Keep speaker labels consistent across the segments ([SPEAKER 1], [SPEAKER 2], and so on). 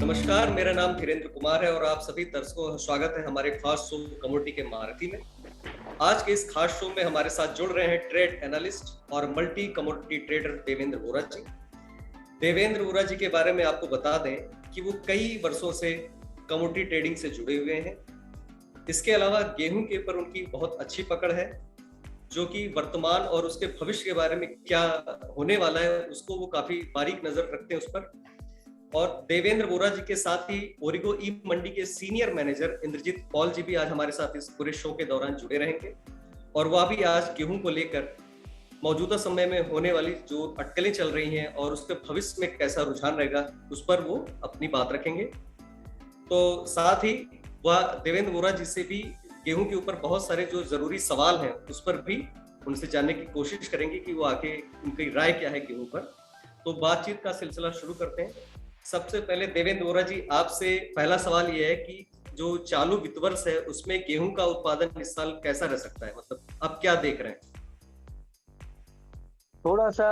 [SPEAKER 1] नमस्कार, मेरा नाम धीरेन्द्र कुमार है और आप सभी दर्शकों का स्वागत है हमारे खास शो कमोडिटी के महारथी में। आज के इस खास शो में हमारे साथ जुड़ रहे हैं ट्रेड एनालिस्ट और multi commodity trader Devendra Vora ji. Devendra Vora ji के बारे में आपको बता दें कि वो कई वर्षों से कमोडिटी ट्रेडिंग से जुड़े हुए हैं। इसके अलावा गेहूं के ऊपर उनकी बहुत अच्छी पकड़ है, जो कि वर्तमान और उसके भविष्य के बारे में क्या होने वाला है उसको वो काफी बारीक नजर रखते हैं उस पर। और देवेंद्र वोरा जी के साथ ही ओरिगो ई मंडी के सीनियर मैनेजर इंद्रजीत पॉल जी भी आज हमारे साथ इस पूरे शो के दौरान जुड़े रहेंगे और वह भी आज गेहूं को लेकर मौजूदा समय में होने वाली जो अटकलें चल रही हैं और उसके भविष्य में कैसा रुझान रहेगा उस पर वो अपनी बात रखेंगे। तो साथ ही वह देवेंद्र वोरा जी से भी गेहूं के ऊपर बहुत सारे जो जरूरी सवाल हैं उस पर भी उनसे जानने की कोशिश करेंगे कि वो आके उनकी राय क्या है गेहूं पर। तो बातचीत का सिलसिला शुरू करते हैं। सबसे पहले देवेंद्र वोरा जी, आपसे पहला सवाल ये है कि जो चालू वित्त वर्ष है उसमें गेहूं का उत्पादन इस साल कैसा रह सकता है, मतलब आप क्या देख रहे हैं?
[SPEAKER 2] थोड़ा सा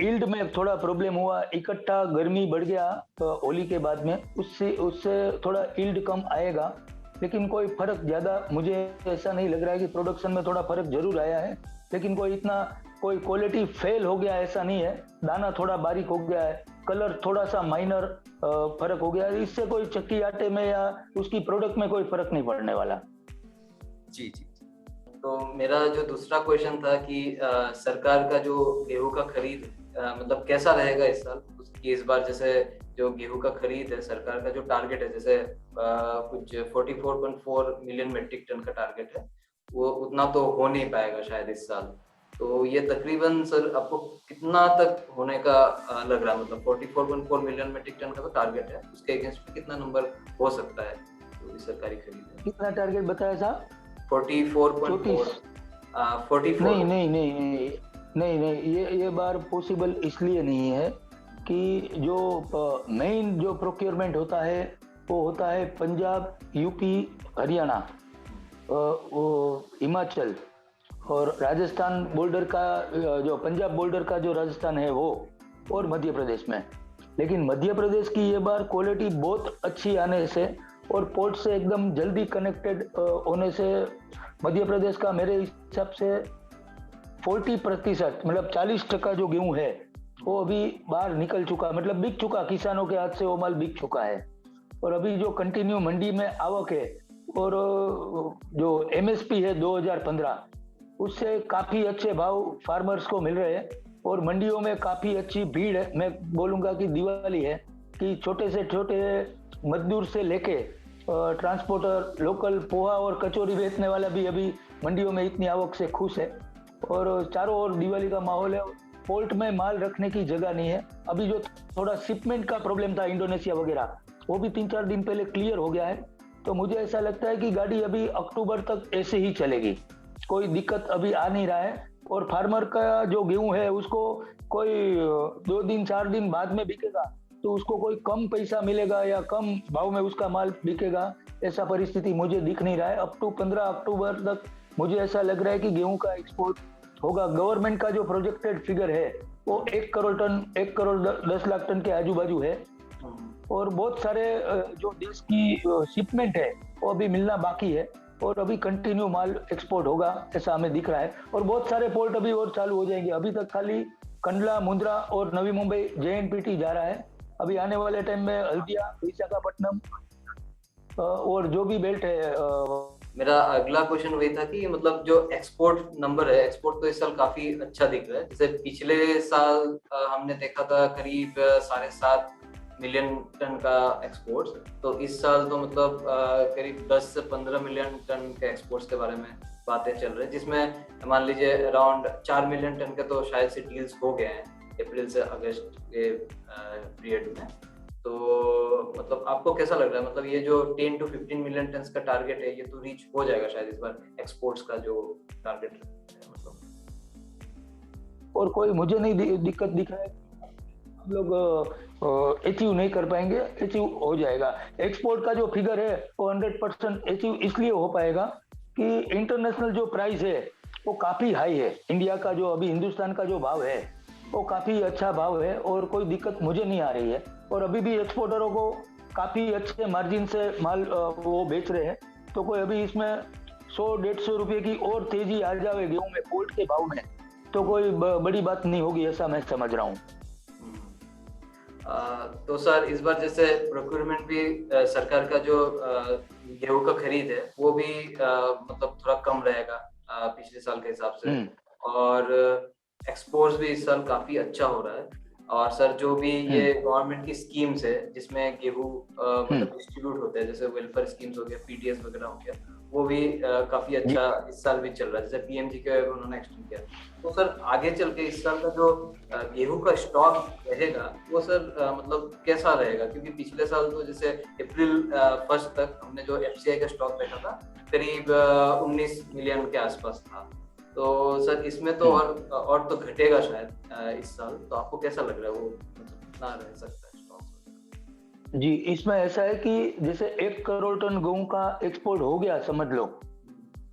[SPEAKER 2] यील्ड में थोड़ा प्रॉब्लम हुआ, इकट्ठा गर्मी बढ़ गया होली के बाद में, उससे उससे थोड़ा यील्ड कम आएगा, लेकिन कोई फर्क ज्यादा मुझे ऐसा नहीं लग रहा है कि प्रोडक्शन में थोड़ा फर्क जरूर आया है, लेकिन कोई क्वालिटी फेल हो गया ऐसा नहीं है। दाना थोड़ा बारीक हो गया है, कलर थोड़ा सा माइनर फर्क हो गया है, इससे कोई चक्की आटे में या उसकी प्रोडक्ट में कोई फर्क नहीं पड़ने वाला।
[SPEAKER 1] जी जी।
[SPEAKER 3] तो मेरा जो दूसरा क्वेश्चन था कि सरकार का जो गेहूं का खरीद मतलब कैसा रहेगा इस साल, उसकी इस बार जैसे जो गेहूं का खरीद है सरकार का जो टारगेट है, जैसे कुछ 44.4 मिलियन मेट्रिक टन का टारगेट है, वो उतना तो हो नहीं पाएगा शायद इस साल। तो ये तकरीबन सर आपको कितना तक होने का लग रहा है, मतलब 44.4 मिलियन मेट्रिक टन का तो टारगेट है, उसके अगेंस्ट में कितना नंबर हो सकता है जो भी सरकारी खरीद है?
[SPEAKER 2] कितना टारगेट बताया साहब?
[SPEAKER 3] 44.4। 44
[SPEAKER 2] नहीं नहीं नहीं नहीं नहीं नहीं, ये बार पॉसिबल इसलिए नहीं है कि जो मेन जो प्रोक्योरमेंट होता है वो होता है पंजाब, यूपी, हरियाणा, हिमाचल और राजस्थान बॉर्डर का, जो पंजाब बॉर्डर का जो राजस्थान है वो, और मध्य प्रदेश में। लेकिन मध्य प्रदेश की ये बार क्वालिटी बहुत अच्छी आने से और पोर्ट से एकदम जल्दी कनेक्टेड होने से मध्य प्रदेश का मेरे हिसाब से 40% मतलब 40% जो गेहूं है वो अभी बाहर निकल चुका, मतलब बिक चुका, किसानों के हाथ से वो माल बिक चुका है। और अभी जो कंटिन्यू मंडी में आवक है और जो एमएसपी है 2015, उससे काफी अच्छे भाव फार्मर्स को मिल रहे हैं और मंडियों में काफी अच्छी भीड़ है। मैं बोलूंगा कि दिवाली है कि छोटे से छोटे मजदूर से लेके ट्रांसपोर्टर, लोकल पोहा और कचौरी बेचने वाला भी अभी मंडियों में इतनी आवक से खुश है और चारों ओर दिवाली का माहौल है। पोर्ट में माल रखने की जगह नहीं है। अभी जो थोड़ा शिपमेंट का प्रॉब्लम था इंडोनेशिया वगैरह, वो भी 3-4 दिन पहले क्लियर हो गया है। तो मुझे ऐसा लगता है कि गाड़ी अभी अक्टूबर तक ऐसे ही चलेगी, कोई दिक्कत अभी आ नहीं रहा है। और फार्मर का जो गेहूं है उसको कोई 2 दिन 4 दिन बाद में बिकेगा तो उसको कोई कम पैसा मिलेगा या कम भाव में उसका माल बिकेगा, ऐसा परिस्थिति मुझे दिख नहीं रहा है। अप टू 15 अक्टूबर तक मुझे ऐसा लग रहा है कि गेहूं का एक्सपोर्ट होगा। गवर्नमेंट का जो प्रोजेक्टेड फिगर है वो 1 करोड़ टन, 1 करोड़ 10 लाख टन के आजू बाजू है और बहुत सारे जो देश की शिपमेंट है वो अभी मिलना बाकी है और अभी कंटिन्यू माल एक्सपोर्ट होगा ऐसा हमें दिख रहा है। और बहुत सारे पोर्ट अभी और चालू हो जाएंगे। अभी तक खाली कंडला, मुंद्रा और नवी मुंबई JNPT जा रहा है। अभी आने वाले टाइम में हल्दिया, विशाखापट्टनम और जो भी बेल्ट है।
[SPEAKER 3] मेरा अगला क्वेश्चन वही था कि मतलब जो एक्सपोर्ट नंबर है, एक्सपोर्ट तो इस साल काफी अच्छा दिख रहा है। जैसे पिछले साल हमने देखा था करीब 7.5 मिलियन टन का एक्सपोर्ट्स, तो इस साल तो मतलब करीब 10 से 15 मिलियन टन के एक्सपोर्ट्स के बारे में बातें चल रही है, जिसमें मान लीजिए अराउंड 4 मिलियन टन के तो शायद से डील्स हो गए हैं अप्रैल से अगस्त के पीरियड में। तो मतलब आपको कैसा लग रहा है, मतलब ये जो 10 to 15 मिलियन टन का टारगेट है ये तो रीच हो जाएगा शायद इस बार एक्सपोर्ट्स का जो टारगेट है मतलब?
[SPEAKER 2] और कोई मुझे नहीं दिक्कत दिख रहा है हम लोग अचीव नहीं कर पाएंगे, अचीव हो जाएगा। एक्सपोर्ट का जो फिगर है वो 100% अचीव इसलिए हो पाएगा कि इंटरनेशनल जो प्राइस है वो काफी हाई है। इंडिया का जो अभी हिंदुस्तान का जो भाव है वो काफी अच्छा भाव है और कोई दिक्कत मुझे नहीं आ रही है। और अभी भी एक्सपोर्टरों को काफी अच्छे मार्जिन से माल वो बेच रहे हैं। तो कोई अभी इसमें 100-150 रुपए की और तेजी आ जावे गेहूं में पोर्ट के भाव में, तो कोई बड़ी बात नहीं होगी, ऐसा मैं समझ रहा हूँ।
[SPEAKER 3] तो सर इस बार जैसे प्रोक्योरमेंट भी सरकार का जो गेहूं का खरीद है वो भी मतलब थोड़ा कम रहेगा पिछले साल के हिसाब से, और एक्सपोर्ट्स भी इस साल काफी अच्छा हो रहा है। और सर जो भी ये गवर्नमेंट की स्कीम्स है जिसमें गेहूं मतलब डिस्ट्रीब्यूट होते हैं, जैसे वेलफेयर स्कीम्स हो गया, पीटीएस वगैरह हो गया, वो भी काफी अच्छा इस साल भी चल रहा है, जैसे पीएमजी के उन्होंने एक्सटेंड किया। तो सर आगे चल के इस साल का जो गेहूं का स्टॉक रहेगा वो सर मतलब कैसा रहेगा, क्योंकि पिछले साल तो जैसे अप्रैल 1 तक हमने जो एफसीआई का स्टॉक देखा था करीब 19 मिलियन के आसपास था। तो सर इसमें तो और तो घटेगा शायद इस साल, तो आपको कैसा लग रहा है वो कितना रह सकता है स्टॉक?
[SPEAKER 2] जी, इसमें ऐसा है कि जैसे 1 करोड़ टन गेहूं का एक्सपोर्ट हो गया समझ लो,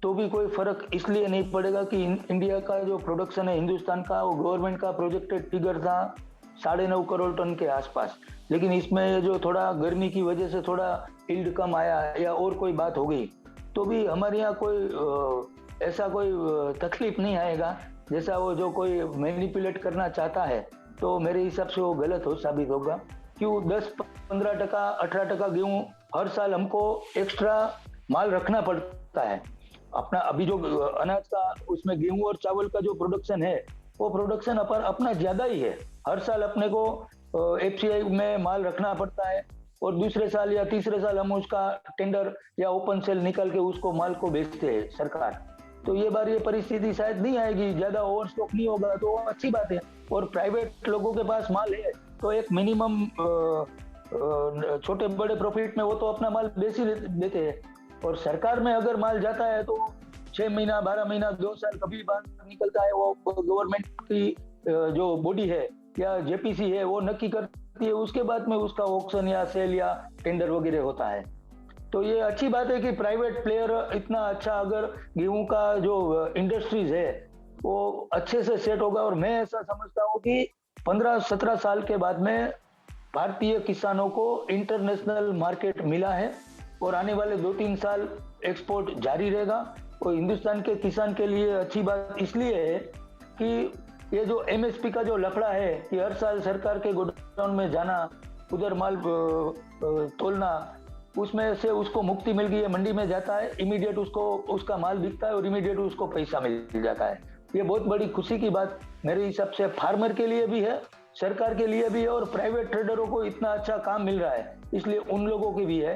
[SPEAKER 2] तो भी कोई फर्क इसलिए नहीं पड़ेगा कि इंडिया का जो प्रोडक्शन है हिंदुस्तान का, वो गवर्नमेंट का प्रोजेक्टेड फिगर था 9.5 करोड़ टन के आसपास। लेकिन इसमें जो थोड़ा गर्मी की वजह से थोड़ा यील्ड कम आया या और कोई बात हो गई, तो भी हमारे यहाँ कोई ऐसा कोई तकलीफ नहीं आएगा। जैसा वो जो कोई मैनिपुलेट करना चाहता है, तो मेरे हिसाब से वो गलत हो साबित होगा। क्यों 10-15%, 18% गेहूं हर साल हमको एक्स्ट्रा माल रखना पड़ता है अपना। अभी जो अनाज का उसमें गेहूं और चावल का जो प्रोडक्शन है, वो प्रोडक्शन अपना ज्यादा ही है। हर साल अपने को एफसीआई में माल रखना पड़ता है, और दूसरे साल या तीसरे साल हम उसका टेंडर या ओपन सेल निकाल के उसको माल को बेचते हैं सरकार। तो ये बार ये परिस्थिति शायद नहीं आएगी, ज्यादा ओवर स्टॉक नहीं होगा, तो अच्छी बात है। और प्राइवेट लोगों के पास माल है तो एक मिनिमम छोटे बड़े प्रॉफिट में वो तो अपना माल बेच ही देते हैं। और सरकार में अगर माल जाता है तो 6 महीना, 12 महीना, 2 साल कभी बाहर निकलता है, वो गवर्नमेंट की जो बॉडी है या जेपीसी है वो नक्की करती है, उसके बाद में उसका ऑक्शन या सेल या टेंडर वगैरह होता है। तो ये अच्छी बात है कि प्राइवेट प्लेयर इतना अच्छा, अगर गेहूं का जो इंडस्ट्रीज है वो अच्छे से सेट होगा। और मैं ऐसा समझता हूँ कि 15-17 साल के बाद में भारतीय किसानों को इंटरनेशनल मार्केट मिला है, और आने वाले 2-3 साल एक्सपोर्ट जारी रहेगा। और हिंदुस्तान के किसान के लिए अच्छी बात इसलिए है कि ये जो एमएसपी का जो लफड़ा है कि हर साल सरकार के गोडाउन में जाना, उधर माल तोलना, उसमें से उसको मुक्ति मिल गई है। मंडी में जाता है, इमीडिएट उसको उसका माल बिकता है और इमीडिएट उसको पैसा मिल जाता है। ये बहुत बड़ी खुशी की बात मेरे हिसाब से फार्मर के लिए भी है, सरकार के लिए भी है, और प्राइवेट ट्रेडरों को इतना अच्छा काम मिल रहा है इसलिए उन लोगों की भी है।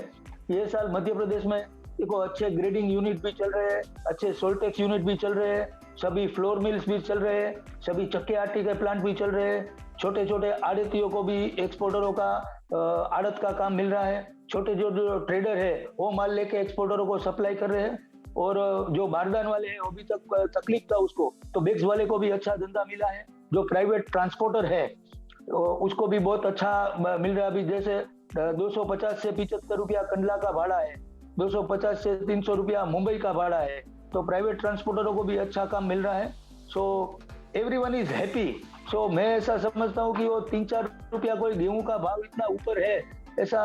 [SPEAKER 2] ये साल मध्य प्रदेश में देखो अच्छे ग्रेडिंग यूनिट भी चल रहे हैं, अच्छे सोल्टेक्स यूनिट भी चल रहे हैं, सभी फ्लोर मिल्स भी चल रहे हैं, सभी चक्के आटे के प्लांट भी चल रहे हैं, छोटे छोटे आड़तियों को भी एक्सपोर्टरों का आड़त का काम मिल रहा है। छोटे जो ट्रेडर है वो माल लेके एक्सपोर्टरों को सप्लाई कर रहे हैं, और जो बारदान वाले हैं वो भी तकलीफ था उसको, तो बेग्स वाले को भी अच्छा धंधा मिला है। जो प्राइवेट ट्रांसपोर्टर है उसको भी बहुत अच्छा मिल रहा है। अभी जैसे 250 से 75 रुपया कंडला का भाड़ा है, 250 से 300 रुपया मुंबई का भाड़ा है, तो प्राइवेट ट्रांसपोर्टरों को भी अच्छा काम मिल रहा है। So everyone is happy. So मैं ऐसा समझता हूँ कि वो 3-4 रुपया कोई गेहूं का भाव इतना ऊपर है, ऐसा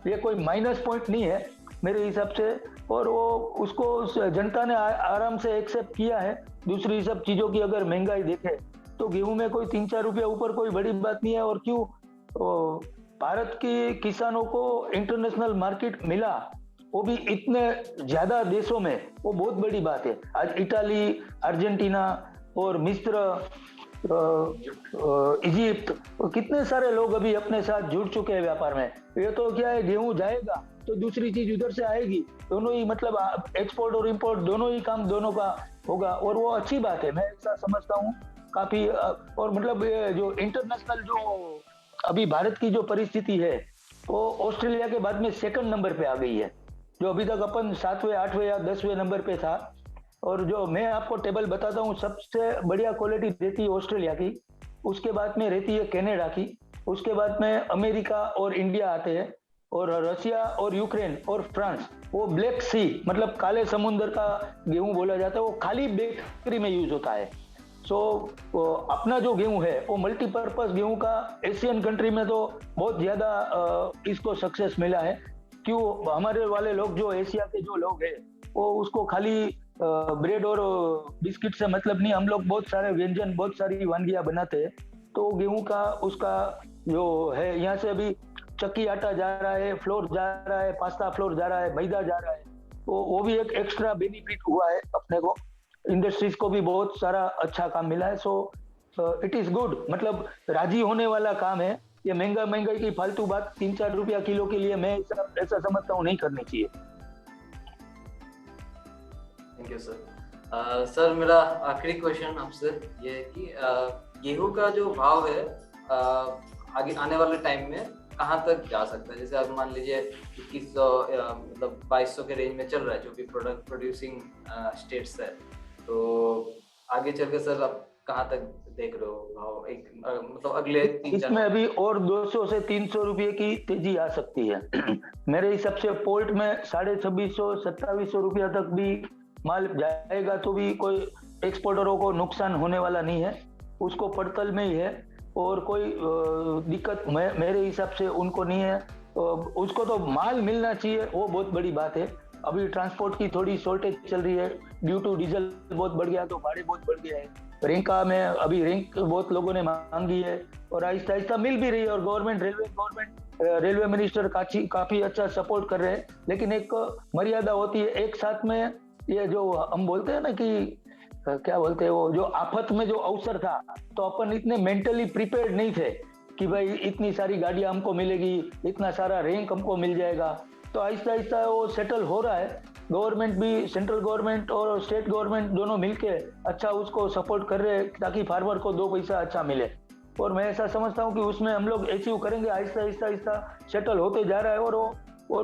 [SPEAKER 2] ये कोई माइनस पॉइंट नहीं है मेरे हिसाब से, और वो उसको जनता ने आराम से एक्सेप्ट किया है। दूसरी सब चीजों की अगर महंगाई देखे तो गेहूं में कोई 3-4 रुपया ऊपर कोई बड़ी बात नहीं है। और क्यों भारत के किसानों को इंटरनेशनल मार्केट मिला, वो भी इतने ज्यादा देशों में, वो बहुत बड़ी बात है। आज इटाली, अर्जेंटीना और मिस्र, इजिप्ट, कितने सारे लोग अभी अपने साथ जुड़ चुके हैं व्यापार में। ये तो क्या है, गेहूं जाएगा तो दूसरी चीज उधर से आएगी, दोनों ही मतलब एक्सपोर्ट और इंपोर्ट दोनों ही काम दोनों का होगा, और वो अच्छी बात है, मैं ऐसा समझता हूँ काफी। और मतलब जो इंटरनेशनल जो अभी भारत की जो परिस्थिति है वो ऑस्ट्रेलिया के बाद में 2nd नंबर पे आ गई है, जो अभी तक अपन 7वें, 8वें या 10वें नंबर पे था। और जो मैं आपको टेबल बताता हूँ, सबसे बढ़िया क्वालिटी रहती है ऑस्ट्रेलिया की, उसके बाद में रहती है कनाडा की, उसके बाद में अमेरिका और इंडिया आते हैं, और रशिया और यूक्रेन और फ्रांस। वो ब्लैक सी मतलब काले समुद्र का गेहूं बोला जाता है, वो खाली बेकरी में यूज होता है। सो अपना जो गेहूं है वो मल्टीपर्पज गेहूं का एशियन कंट्री में तो बहुत ज्यादा इसको सक्सेस मिला है। क्यों, हमारे वाले लोग जो एशिया के जो लोग हैं वो उसको खाली ब्रेड और बिस्किट से मतलब नहीं, हम लोग बहुत सारे व्यंजन, बहुत सारी वानगियां बनाते हैं। तो गेहूं का उसका जो है, यहाँ से अभी चक्की आटा जा रहा है, फ्लोर जा रहा है, पास्ता फ्लोर जा रहा है, मैदा जा रहा है, तो वो भी एक एक्स्ट्रा बेनिफिट हुआ है अपने को। इंडस्ट्रीज को भी बहुत सारा अच्छा काम मिला है। सो इट इज गुड, मतलब राजी होने वाला काम है ये। महंगाई की फालतू बात 3-4 रुपया किलो के लिए मैं ऐसा समझता हूँ नहीं करनी चाहिए।
[SPEAKER 3] Thank you sir. सर मेरा आखिरी क्वेश्चन आपसे ये है कि गेहूं का जो भाव है आगे आने वाले टाइम में कहाँ तक जा सकता है? जैसे आप मान लीजिए 2100 मतलब 2200 के रेंज में चल रहा है जो भी प्रोड्यूसिंग स्टेट्स है, तो आगे चल के सर आप कहाँ तक देख रहे हो भाव? एक मतलब अगले 3-4
[SPEAKER 2] इसमें अभी और 200 से 300 रुपये की तेजी आ सकती है। मेरे हिसाब से पोर्ट में 2650-2700 रुपया तक भी माल जाएगा तो भी कोई एक्सपोर्टरों को नुकसान होने वाला नहीं है, उसको पड़तल में ही है और कोई दिक्कत मेरे हिसाब से उनको नहीं है। उसको तो माल मिलना चाहिए, वो बहुत बड़ी बात है। अभी ट्रांसपोर्ट की थोड़ी शॉर्टेज चल रही है, ड्यू टू डीजल बहुत बढ़ गया तो भाड़े बहुत बढ़ गया है। रैंका में अभी रैंक बहुत लोगों ने मांगी है और आहिस्ता आहिस्ता मिल भी रही है, और गवर्नमेंट रेलवे मिनिस्टर काफी अच्छा सपोर्ट कर रहे हैं। लेकिन एक मर्यादा होती है, एक साथ में ये जो हम बोलते हैं ना कि क्या बोलते हैं, वो जो आफत में जो अवसर था, तो अपन इतने मेंटली प्रिपेयर्ड नहीं थे कि भाई इतनी सारी गाड़ियां हमको मिलेगी, इतना सारा रैंक हमको मिल जाएगा। तो आहिस्ता आहिस्ता वो सेटल हो रहा है। गवर्नमेंट भी, सेंट्रल गवर्नमेंट और स्टेट गवर्नमेंट दोनों मिलके अच्छा उसको सपोर्ट कर रहे हैं ताकि फार्मर को 2 पैसा अच्छा मिले। और मैं ऐसा समझता हूँ कि उसमें हम लोग अचीव करेंगे, आहिस्ता आहिस्ता सेटल होते जा रहा है और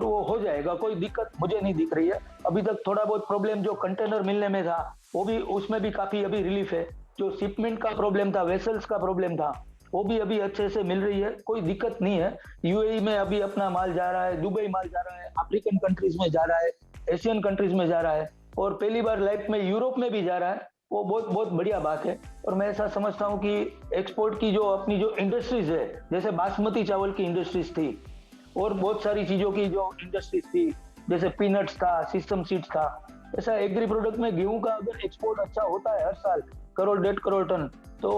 [SPEAKER 2] वो हो जाएगा। कोई दिक्कत मुझे नहीं दिख रही है अभी तक। थोड़ा बहुत प्रॉब्लम जो कंटेनर मिलने में था वो भी, उसमें भी काफी अभी रिलीफ है। जो शिपमेंट का प्रॉब्लम था, वेसल्स का प्रॉब्लम था, वो भी अभी अच्छे से मिल रही है, कोई दिक्कत नहीं है। यूएई में अभी अपना माल जा रहा है, दुबई माल जा रहा है, अफ्रीकन कंट्रीज में जा रहा है, एशियन कंट्रीज में जा रहा है, और पहली बार लाइफ में यूरोप में भी जा रहा है। वो बहुत बहुत बढ़िया बात है। और मैं ऐसा समझता हूँ कि एक्सपोर्ट की जो अपनी जो इंडस्ट्रीज है, जैसे बासमती चावल की इंडस्ट्रीज थी और बहुत सारी चीजों की जो इंडस्ट्रीज थी, जैसे पीनट्स था, सिस्टम सीड्स था, ऐसा एग्री प्रोडक्ट में गेहूं का अगर एक्सपोर्ट अच्छा होता है हर साल 1.5 करोड़ टन, तो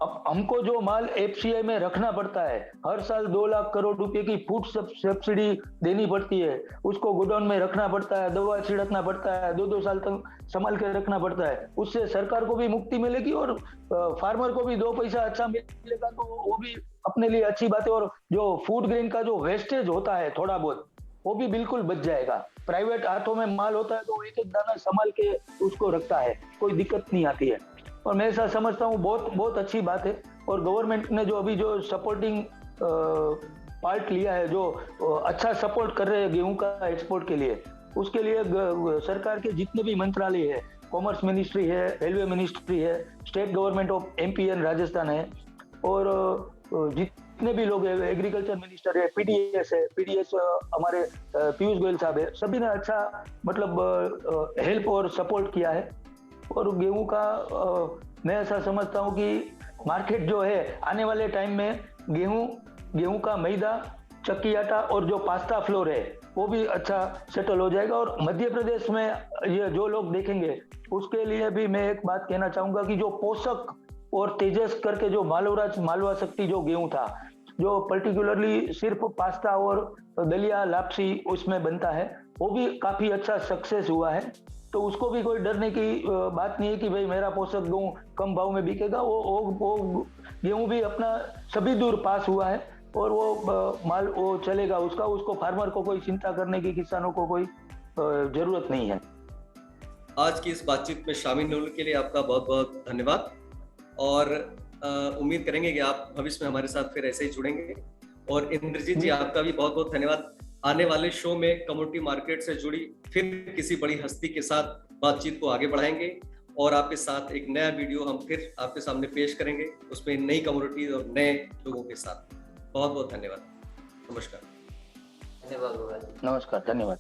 [SPEAKER 2] अब हमको जो माल एफसीआई में रखना पड़ता है, हर साल 2 लाख करोड़ रुपए की फूड सब्सिडी देनी पड़ती है, उसको गोडाउन में रखना पड़ता है, दवा छिड़कना पड़ता है, 2-2 साल तक संभाल के रखना पड़ता है। उससे सरकार को भी मुक्ति मिलेगी और फार्मर को भी 2 पैसा अच्छा मिलेगा, तो वो भी अपने लिए अच्छी बात है। और जो फूड ग्रेन का जो वेस्टेज होता है थोड़ा बहुत, वो भी बिल्कुल बच जाएगा। प्राइवेट हाथों में माल होता है तो एक एक दाना संभाल के उसको रखता है, कोई दिक्कत नहीं आती है। और मैं ऐसा समझता हूँ बहुत बहुत अच्छी बात है। और गवर्नमेंट ने जो अभी जो सपोर्टिंग पार्ट लिया है, जो अच्छा सपोर्ट कर रहे हैं गेहूं का एक्सपोर्ट के लिए, उसके लिए सरकार के जितने भी मंत्रालय है, कॉमर्स मिनिस्ट्री है, रेलवे मिनिस्ट्री है, state government of MP and Rajasthan है, और जितने भी लोग हैं, एग्रीकल्चर मिनिस्टर है, पीडीएस हमारे पीयूष गोयल साहब है, सभी ने अच्छा मतलब हेल्प और सपोर्ट किया है। और गेहूं का मैं ऐसा समझता हूं कि मार्केट जो है आने वाले टाइम में गेहूं का मैदा, चक्की आटा और जो पास्ता फ्लोर है वो भी अच्छा सेटल हो जाएगा। और मध्य प्रदेश में ये जो लोग देखेंगे उसके लिए भी मैं एक बात कहना चाहूंगा कि जो पोषक और तेजस करके जो मालवा शक्ति जो गेहूं था, जो पर्टिकुलरली सिर्फ पास्ता और दलिया लापसी उसमें बनता है, वो भी काफी अच्छा सक्सेस हुआ है। तो उसको भी कोई डरने की बात नहीं है कि भाई मेरा पोषक गेहूं कम भाव में बिकेगा। वो गेहूं भी अपना सभी दूर पास हुआ है और वो माल वो चलेगा उसको फार्मर को कोई चिंता करने की, किसानों को कोई जरूरत नहीं है।
[SPEAKER 1] आज की इस बातचीत में शामिल होने के लिए आपका बहुत बहुत धन्यवाद, और उम्मीद करेंगे कि आप भविष्य में हमारे साथ फिर ऐसे ही जुड़ेंगे। और इंद्रजीत जी, आपका भी बहुत बहुत धन्यवाद। आने वाले शो में कमोडिटी मार्केट से जुड़ी फिर किसी बड़ी हस्ती के साथ बातचीत को आगे बढ़ाएंगे और आपके साथ एक नया वीडियो हम फिर आपके सामने पेश करेंगे, उसमें नई कमोडिटी और नए लोगों के साथ। बहुत बहुत धन्यवाद। नमस्कार।
[SPEAKER 3] धन्यवाद।
[SPEAKER 2] नमस्कार, धन्यवाद।